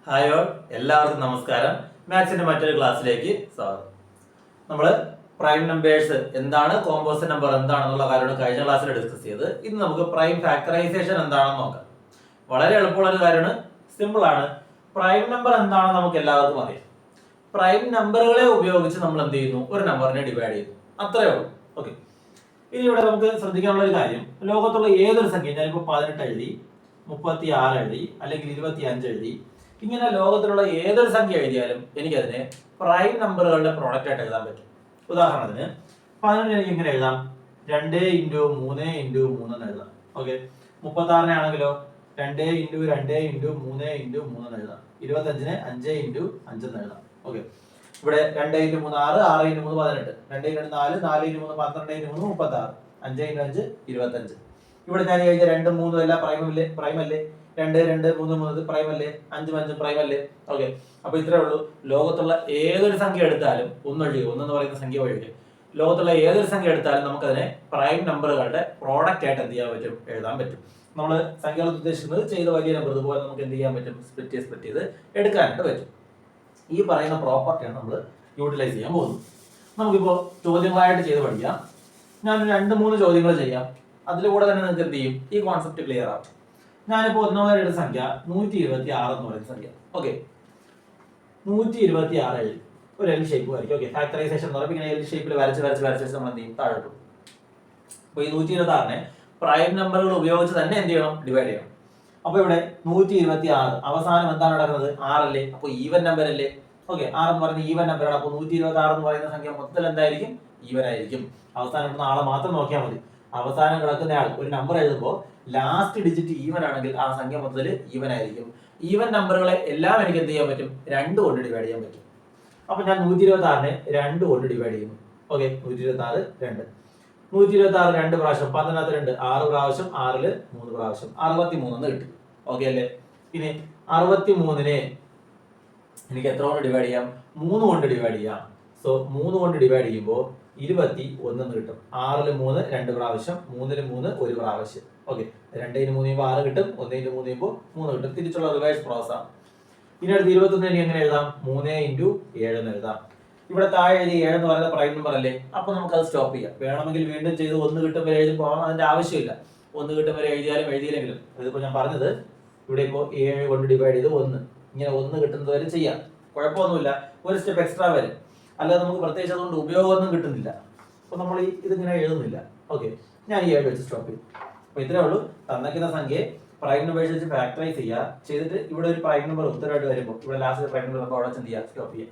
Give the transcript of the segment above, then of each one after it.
Hi all, എല്ലാവർക്കും നമസ്കാരം. മാത്സിന്റെ മറ്റൊരു ക്ലാസ്സിലേക്ക് സ്വാഗതം. നമ്മൾ പ്രൈം നമ്പേഴ്സ് എന്താണ്, കോമ്പോസിറ്റ് നമ്പർ എന്താണെന്നുള്ള കാര്യമാണ് കഴിഞ്ഞ ക്ലാസ്സിൽ ഡിസ്കസ് ചെയ്തത്. ഇന്ന് നമുക്ക് പ്രൈം ഫാക്ടറൈസേഷൻ എന്താണെന്ന് നോക്കാം. വളരെ എളുപ്പമുള്ള ഒരു കാര്യമാണ്, സിമ്പിൾ ആണ്. പ്രൈം നമ്പർ എന്താണെന്ന് നമുക്ക് എല്ലാവർക്കും അറിയാം. പ്രൈം നമ്പറുകളെ ഉപയോഗിച്ച് നമ്മൾ എന്ത് ചെയ്യുന്നു, ഒരു നമ്പറിനെ ഡിവൈഡ് ചെയ്യുന്നു, അത്രയേ ഉള്ളൂ. ഓക്കെ, ഇനി ഇവിടെ നമുക്ക് ശ്രദ്ധിക്കാനുള്ള ഒരു കാര്യം, ലോകത്തുള്ള ഏതൊരു സംഖ്യ, ഞാനിപ്പോൾ 18 എഴുതി, 36 എഴുതി, അല്ലെങ്കിൽ 25 എഴുതി, ഇങ്ങനെ ലോകത്തിലുള്ള ഏതൊരു സംഖ്യ എഴുതിയാലും എനിക്കതിനെ പ്രൈം നമ്പറുകളുടെ പ്രോഡക്റ്റ് ആയിട്ട് എഴുതാൻ പറ്റും. ഉദാഹരണത്തിന് 18 എനിക്ക് ഇങ്ങനെ എഴുതാം, 2 × 3 × 3 എന്ന് എഴുതാം. ഓക്കെ, 36 ആണെങ്കിലോ 2 × 2 × 3 × 3 എന്ന് എഴുതാം. 25 5 × 5 എന്ന് എഴുതാം. ഓക്കെ, ഇവിടെ 2 × 3 6, 6 × 3 18, 2 × 4 4 × 3 12 × 3 36, 5 × 5 25. ഇവിടെ ഞാൻ എഴുതിയ 2 3 എല്ലാം പ്രൈം അല്ലേ? 2 2 3 3 പ്രൈം അല്ലേ? 5 5 പ്രൈം അല്ലേ? ഓക്കെ, അപ്പൊ ഇത്രേ ഉള്ളൂ. ലോകത്തുള്ള ഏതൊരു സംഖ്യ എടുത്താലും, ഒന്നെന്ന് പറയുന്ന സംഖ്യ ഒഴികെ ലോകത്തുള്ള ഏതൊരു സംഖ്യ എടുത്താലും നമുക്കതിനെ പ്രൈം നമ്പറുകളുടെ പ്രോഡക്റ്റ് ആയിട്ട് എന്ത് ചെയ്യാൻ പറ്റും, എഴുതാൻ പറ്റും. നമ്മൾ സംഖ്യകൾ ഉദ്ദേശിക്കുന്നത് ചെയ്ത വലിയ നമ്പർ ഇതുപോലെ നമുക്ക് എന്ത് ചെയ്യാൻ പറ്റും, സ്പ്ലിറ്റ് ചെയ്ത് എടുക്കാനായിട്ട് പറ്റും. ഈ പറയുന്ന പ്രോപ്പർട്ടിയാണ് നമ്മൾ യൂട്ടിലൈസ് ചെയ്യാൻ പോകുന്നത്. നമുക്കിപ്പോൾ ചോദ്യങ്ങളായിട്ട് ചെയ്ത് പഠിക്കാം. ഞാൻ 2-3 ചോദ്യങ്ങൾ ചെയ്യാം, അതിലൂടെ തന്നെ നിങ്ങൾക്ക് എന്ത് ചെയ്യും, ഈ കോൺസെപ്റ്റ് ക്ലിയർ ആവും. ഞാനിപ്പോൾ ഒന്നാമതായിട്ട് സംഖ്യ 126 എന്ന് പറയുന്ന സംഖ്യ. ഓക്കെ, 126 ഒരു എൽ ഷേപ്പ് വരയ്ക്കും. ഓക്കെ, ഫാക്ടറൈസേഷൻ എന്ന് പറയുമ്പോൾ ഇങ്ങനെ എൽ ഷേപ്പിൽ വരച്ച് നമ്മൾ എന്ത് ചെയ്യും, താഴോട്ട്. അപ്പോൾ ഈ 126നെ പ്രൈം നമ്പറുകൾ ഉപയോഗിച്ച് തന്നെ എന്ത് ചെയ്യണം, ഡിവൈഡ് ചെയ്യണം. അപ്പൊ ഇവിടെ 126 അവസാനം എന്താണ് നടക്കുന്നത്, 6 അല്ലേ? അപ്പൊ ഈവൻ നമ്പർ അല്ലേ? ഓക്കെ, 6 എന്ന് പറയുന്നത് ഈവൻ നമ്പറാണ്. അപ്പൊ 126 എന്ന് പറയുന്ന സംഖ്യ മൊത്തത്തിൽ എന്തായിരിക്കും, ഈവൻ ആയിരിക്കും. അവസാനം കിട്ടുന്ന ആളെ മാത്രം നോക്കിയാൽ മതി. അവസാനം കിടക്കുന്ന ആൾ ഒരു നമ്പർ എഴുതുമ്പോൾ ലാസ്റ്റ് ഡിജിറ്റ് ഈവൻ ആണെങ്കിൽ ആ സംഖ്യ മൊത്തത്തിൽ ഈവൻ ആയിരിക്കും. ഈവൻ നമ്പറുകളെ എല്ലാം എനിക്ക് എന്ത് ചെയ്യാൻ പറ്റും, 2 കൊണ്ട് ഡിവൈഡ് ചെയ്യാൻ പറ്റും. അപ്പൊ ഞാൻ 126നെ 2 കൊണ്ട് ഡിവൈഡ് ചെയ്യുന്നു. ഓക്കെ, 126 2 126 2 പ്രാവശ്യം 10 2 6 പ്രാവശ്യം, 6 3 പ്രാവശ്യം 63 എന്ന് കിട്ടി. ഓക്കെ അല്ലേ? ഇനി 63നെ എനിക്ക് എത്ര കൊണ്ട് ഡിവൈഡ് ചെയ്യാം, 3 കൊണ്ട് ഡിവൈഡ് ചെയ്യാം. സോ 3 കൊണ്ട് ഡിവൈഡ് ചെയ്യുമ്പോൾ 21 എന്ന് കിട്ടും. 6 3 2 പ്രാവശ്യം, 3 3 1 പ്രാവശ്യം. ഓക്കെ, 2 × 3 ചെയ്യുമ്പോൾ 6 കിട്ടും, 1 × 3 ചെയ്യുമ്പോൾ 3 കിട്ടും. തിരിച്ചുള്ള റിവേഴ്സ് പ്രോസസ് ആണ്. ഇനി അടുത്ത് 21 എനിക്ക് എങ്ങനെ എഴുതാം, 3 × 7 എന്ന് എഴുതാം. ഇവിടെ താഴെ എഴുതി 7 എന്ന് പറയുന്നത് പ്രൈം നമ്പർ അല്ലേ? അപ്പൊ നമുക്ക് അത് സ്റ്റോപ്പ് ചെയ്യാം. വേണമെങ്കിൽ വീണ്ടും ചെയ്ത് 1 കിട്ടും വരെ എഴുതി പോകാം, അതിന്റെ ആവശ്യമില്ല. 1 കിട്ടും വരെ എഴുതിയാലും എഴുതിയില്ലെങ്കിലും, ഇതിപ്പോ ഞാൻ പറഞ്ഞത് ഇവിടെ ഇപ്പോൾ 7 കൊണ്ട് ഡിവൈഡ് ചെയ്ത് 1 ഇങ്ങനെ 1 കിട്ടുന്നത് വരെ ചെയ്യാം, കുഴപ്പമൊന്നുമില്ല. ഒരു സ്റ്റെപ്പ് എക്സ്ട്രാ വരും, അല്ലാതെ നമുക്ക് പ്രത്യേകിച്ച് അതുകൊണ്ട് ഉപയോഗമൊന്നും കിട്ടുന്നില്ല. അപ്പൊ നമ്മൾ ഇതിങ്ങനെ എഴുതുന്നില്ല. ഓക്കെ, ഞാൻ ഈ 7 വെച്ച് സ്റ്റോപ്പ് ചെയ്യും. അപ്പൊ ഇത്രേ ഉള്ളൂ. തന്നിരിക്കുന്ന സംഖ്യയെ പ്രൈം നമ്പേഴ്സ് വെച്ച് ഫാക്ടറൈസ് ചെയ്യുക, ചെയ്തിട്ട് ഇവിടെ ഒരു പ്രൈം നമ്പർ ഉത്തരമായിട്ട് വരുമ്പോൾ ഇവിടെ ലാസ്റ്റ് പ്രൈം നമ്പർ അവിടെ എന്ത് ചെയ്യുക, സ്റ്റോപ്പ് ചെയ്യുക.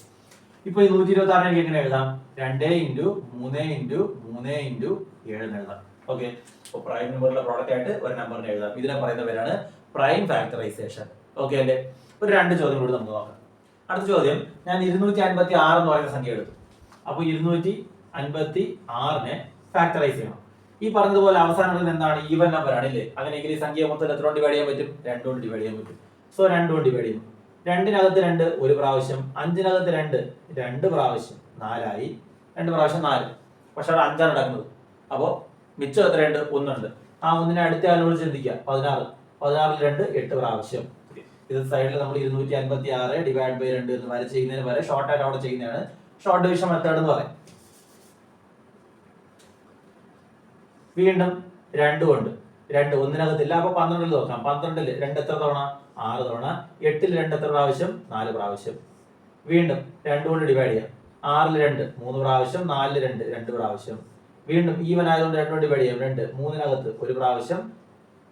ഇപ്പൊ ഈ 126 എനിക്ക് എങ്ങനെ എഴുതാം, 2 × 3 × 3 × 7 എന്ന് എഴുതാം. ഓക്കെ, അപ്പോൾ പ്രൈം നമ്പറിലെ പ്രോഡക്റ്റ് ആയിട്ട് ഒരു നമ്പറിനെ എഴുതാം. ഇതിനെ പറയുന്ന പേരാണ് പ്രൈം ഫാക്ടറൈസേഷൻ. ഓക്കെ അല്ലേ? ഒരു 2 ചോദ്യം കൂടി നമുക്ക് നോക്കാം. അടുത്ത ചോദ്യം, ഞാൻ 256 എന്ന് പറയുന്ന സംഖ്യ എടുത്തു. അപ്പോൾ 256നെ ഫാക്ടറൈസ് ചെയ്യണം. ഈ പറഞ്ഞതുപോലെ അവസാനം എന്താണ്, ഈവൻ നമ്പർ ആണില്ലേ? അങ്ങനെയെങ്കിൽ ഈ സംഖ്യ മൊത്തം എത്ര കൊണ്ട് ഡിവൈഡ് ചെയ്യാൻ പറ്റും, 2 കൊണ്ട് ഡിവൈഡ് ചെയ്യാൻ പറ്റും. സോ 2 കൊണ്ട് ഡിവൈഡ് ചെയ്യുന്നു. 2-നകത്ത് 2 1 പ്രാവശ്യം, 5-നകത്ത് 2 2 പ്രാവശ്യം, 4 ആയി. 2 പ്രാവശ്യം 4, പക്ഷെ അവിടെ 5 ആണ് നടക്കുന്നത്. അപ്പോൾ മിച്ചം എത്രയുണ്ട്, 1 ഉണ്ട്. ആ 1നെ അടുത്ത ആളിനോട് ചിന്തിക്കുക, 16 16ൽ 2 8 പ്രാവശ്യം. ഇത് സൈഡിൽ നമ്മൾ 256 ഡിവൈഡ് ബൈ 2 എന്ന് വരെ ചെയ്യുന്നതിന് വരെ ഷോർട്ട് ആയിട്ട് അവിടെ ചെയ്യുന്നതാണ് ഷോർട്ട് ഡിവിഷൻ മെത്തേഡ് എന്ന് പറയും. വീണ്ടും 2 കൊണ്ട് 2 1-നകത്തില്ല, അപ്പൊ 12ൽ നോക്കാം. 12ൽ 2 എത്ര തവണ, 6 തവണ. 8ൽ 2 എത്ര പ്രാവശ്യം, 4 പ്രാവശ്യം. വീണ്ടും 2 കൊണ്ട് ഡിവൈഡ് ചെയ്യാം. 6ൽ 2 3 പ്രാവശ്യം, 4ൽ 2 2 പ്രാവശ്യം. വീണ്ടും ഈവൻ ആയതുകൊണ്ട് 2 കൊണ്ട് ഡിവൈഡ് ചെയ്യാം. 2 3-നകത്ത് 1 പ്രാവശ്യം,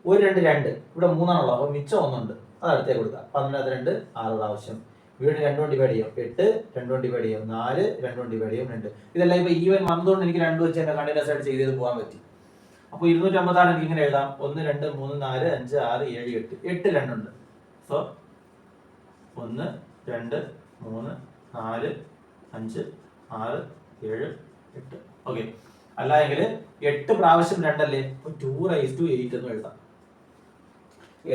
1 2 2 ഇവിടെ 3 ആണുള്ളത്, അപ്പൊ മിച്ചം 1 ഉണ്ട്, അത് അടുത്തേക്ക് കൊടുക്കാം. 12-നകത്ത് 2 6 പ്രാവശ്യം. വീണ്ടും 2 കൊണ്ട് ഡിവൈഡ് ചെയ്യാം. 8 2 കൊണ്ട് ഡിവൈഡ് ചെയ്യാം. 4 2 കൊണ്ട് ഡിവൈഡ് ചെയ്യാം. 2 ഇതെല്ലാം ഇപ്പൊ ഈവൻ വന്നതുകൊണ്ട് എനിക്ക് 2 വെച്ച് എന്റെ കണ്ടിന്യൂസ് ആയിട്ട് ചെയ്ത് പോകാൻ പറ്റി. അപ്പൊ 256 എനിക്ക് ഇങ്ങനെ എഴുതാം, 1 2 3 4 5 6 7 8 8 2 ഉണ്ട്. സോ 1 2 3 4 5 6 7 8. ഓക്കെ, അല്ലായെങ്കിൽ 8 പ്രാവശ്യം 2 അല്ലേ, 2⁸8 എന്ന് എഴുതാം.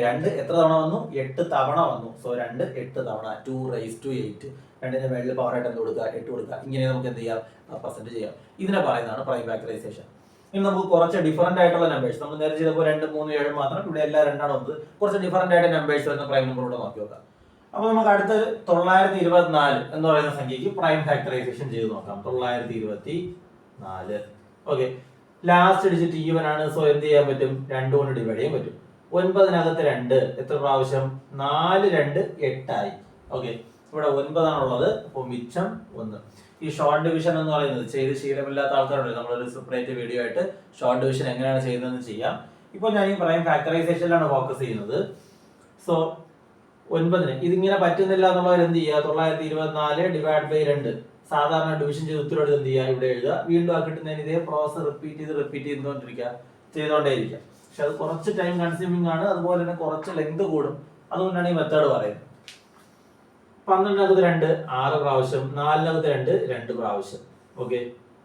2 എത്ര തവണ വന്നു, 8 തവണ വന്നു. സോ 2 8 തവണ 2⁸8. 2ന്റെ മേളിൽ പവർ ആയിട്ട് എന്ത് കൊടുക്കുക, 8 കൊടുക്കുക. ഇങ്ങനെ നമുക്ക് എന്ത് ചെയ്യാം, പെർസെന്റ് ചെയ്യാം. ഇതിനെ പറയുന്നതാണ് പ്രൈം ഫാക്ടറൈസേഷൻ. ഇനി നമുക്ക് കുറച്ച് ഡിഫറന്റ് ആയിട്ടുള്ള നമ്പേഴ്സ്, നമ്മൾ നേരെ ചെയ്തപ്പോൾ 2 3 7 മാത്രം, ഇവിടെ എല്ലാം 2 ആണ് വന്നത്. കുറച്ച് ഡിഫറന്റ് ആയിട്ട് നമ്പേഴ്സ് വരുന്ന പ്രൈം നമ്പർ കൂടെ നോക്കി നോക്കാം. അപ്പൊ നമുക്ക് അടുത്ത 924 എന്ന് പറയുന്ന സംഖ്യക്ക് പ്രൈം ഫാക്ടറൈസേഷൻ ചെയ്ത് നോക്കാം. 924. ഓക്കെ, ലാസ്റ്റ് ഡിജിറ്റ് ഈവൻ ആണ്, സോ എന്ത് ചെയ്യാൻ പറ്റും? 2 കൊണ്ട് ഡിവൈഡ് ചെയ്യാൻ പറ്റും. 9നകത്ത് 2 എത്ര പ്രാവശ്യം? 4 2 8 ആയി. ഓക്കെ, ഇവിടെ 9 ആണുള്ളത്, അപ്പോൾ മിച്ചം 1. ഈ ഷോർട്ട് ഡിവിഷൻ എന്ന് പറയുന്നത് ചെയ്ത് ശീലമില്ലാത്ത ആൾക്കാരുണ്ട്, നമ്മളൊരു സെപ്പറേറ്റ് വീഡിയോ ആയിട്ട് ഷോർട്ട് ഡിവിഷൻ എങ്ങനെയാണ് ചെയ്യുന്നതെന്ന് ചെയ്യാം. ഇപ്പോൾ ഞാൻ ഈ പ്രൈം ഫാക്ടറൈസേഷനിലാണ് ഫോക്കസ് ചെയ്യുന്നത്. സോ 9 ഇതിങ്ങനെ പറ്റുന്നില്ല എന്നുള്ളവർ എന്ത് ചെയ്യുക? 924 ഡിവൈഡ് ബൈ 2 സാധാരണ ഡിവിഷൻ ചെയ്ത് ഉത്തരവായിട്ട് എന്ത് ചെയ്യുക? ഇവിടെ എഴുതുക. വീണ്ടും ആ കിട്ടുന്നതിന് ഇതേ പ്രോസസ് റിപ്പീറ്റ് ചെയ്തുകൊണ്ടേയിരിക്കുക. പക്ഷെ അത് കുറച്ച് ടൈം കൺസ്യൂമിംഗ് ആണ്, അതുപോലെ തന്നെ കുറച്ച് ലെങ്ത് കൂടും. അതുകൊണ്ടാണ് ഈ മെത്തേഡ് പറയുന്നത്. 12നകത്ത് 2 6 പ്രാവശ്യം, 4നകത്ത് 2 2 പ്രാവശ്യം. ഓക്കെ,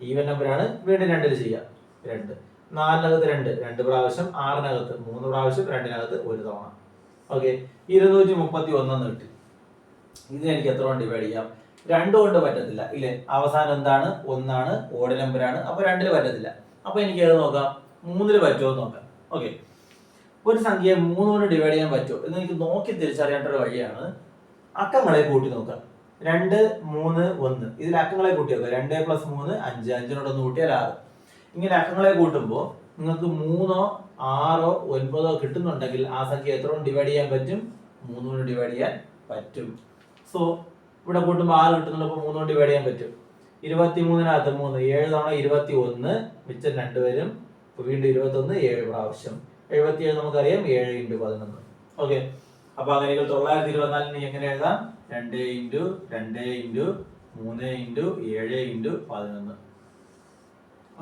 ഈവൻ നമ്പറാണ്, വീണ്ടും 2 ചെയ്യാം. 2 4നകത്ത് 2 2 പ്രാവശ്യം, 6നകത്ത് 3 പ്രാവശ്യം, 2നകത്ത് 1 തവണ. ഓക്കെ, 231 എന്ന് കിട്ടി. ഇതിന് എനിക്ക് എത്ര കൊണ്ട് ഡിവൈഡ് ചെയ്യാം? 2 കൊണ്ട് പറ്റത്തില്ല ഇല്ലേ? അവസാനം എന്താണ്? 1 ആണ്, ഓഡ് നമ്പറാണ്, അപ്പൊ 2 പറ്റത്തില്ല. അപ്പൊ എനിക്ക് ഏത് നോക്കാം? 3 പറ്റുമോ എന്ന് നോക്കാം. ഓക്കെ, ഒരു സംഖ്യയെ 3 കൊണ്ട് ഡിവൈഡ് ചെയ്യാൻ പറ്റുമോ എന്ന് എനിക്ക് നോക്കി തിരിച്ചറിയേണ്ട ഒരു വഴിയാണ് അക്കങ്ങളെ കൂട്ടി നോക്കാം. 2 3 1 ഇതിൽ അക്കങ്ങളെ കൂട്ടി നോക്കാം. 2 + 3 5, 5നോടൊന്ന് കൂട്ടിയാൽ 6. ഇങ്ങനെ അക്കങ്ങളെ കൂട്ടുമ്പോൾ നിങ്ങൾക്ക് 3 6 9 കിട്ടുന്നുണ്ടെങ്കിൽ ആ സംഖ്യ എത്ര കൊണ്ട് ഡിവൈഡ് ചെയ്യാൻ പറ്റും? 3 കൊണ്ട് ഡിവൈഡ് ചെയ്യാൻ പറ്റും. സോ ഇവിടെ കൂട്ടുമ്പോൾ 6 കിട്ടുന്നുണ്ട്, അപ്പോൾ 3 കൊണ്ട് ഡിവൈഡ് ചെയ്യാൻ പറ്റും. 23നകത്ത് 3 7 തവണ 21, മിച്ചം 2 വരും. വീണ്ടും 21 7 പ്രാവശ്യം. 77 നമുക്കറിയാം, 7 × 11. ഓക്കെ, അപ്പൊ അങ്ങനെയെങ്കിൽ 924 എങ്ങനെ എഴുതാം? 2 × 2 × 3 × 7 × 11.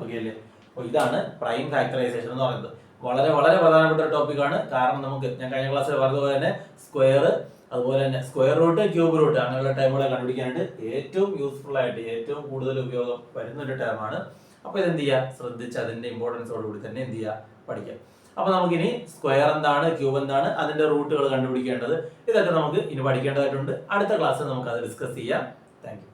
ഓക്കെ അല്ലേ? അപ്പോൾ ഇതാണ് പ്രൈം ഫാക്ടറൈസേഷൻ എന്ന് പറയുന്നത്. വളരെ വളരെ പ്രധാനപ്പെട്ട ഒരു ടോപ്പിക്കാണ്. കാരണം നമുക്ക് ഞാൻ കഴിഞ്ഞ ക്ലാസ്സിൽ പറഞ്ഞതുപോലെ തന്നെ സ്ക്വയർ, അതുപോലെ തന്നെ സ്ക്വയർ റൂട്ട്, ക്യൂബ് റൂട്ട് അങ്ങനെയുള്ള ടേമുകളെ കണ്ടുപിടിക്കാനായിട്ട് ഏറ്റവും യൂസ്ഫുൾ ആയിട്ട് ഏറ്റവും കൂടുതൽ ഉപയോഗം വരുന്ന ഒരു ടേമാണ്. അപ്പോൾ ഇതെന്ത് ചെയ്യുക? ശ്രദ്ധിച്ച് അതിന്റെ ഇമ്പോർട്ടൻസോടുകൂടി തന്നെ എന്ത് ചെയ്യുക? പഠിക്കാം. അപ്പൊ നമുക്കിനി സ്ക്വയർ എന്താണ്, ക്യൂബ് എന്താണ്, അതിന്റെ റൂട്ടുകൾ കണ്ടുപിടിക്കേണ്ടത്, ഇതൊക്കെ നമുക്ക് ഇനി പഠിക്കേണ്ടതായിട്ടുണ്ട്. അടുത്ത ക്ലാസ്സിൽ നമുക്ക് അത് ഡിസ്കസ് ചെയ്യാം. Thank you.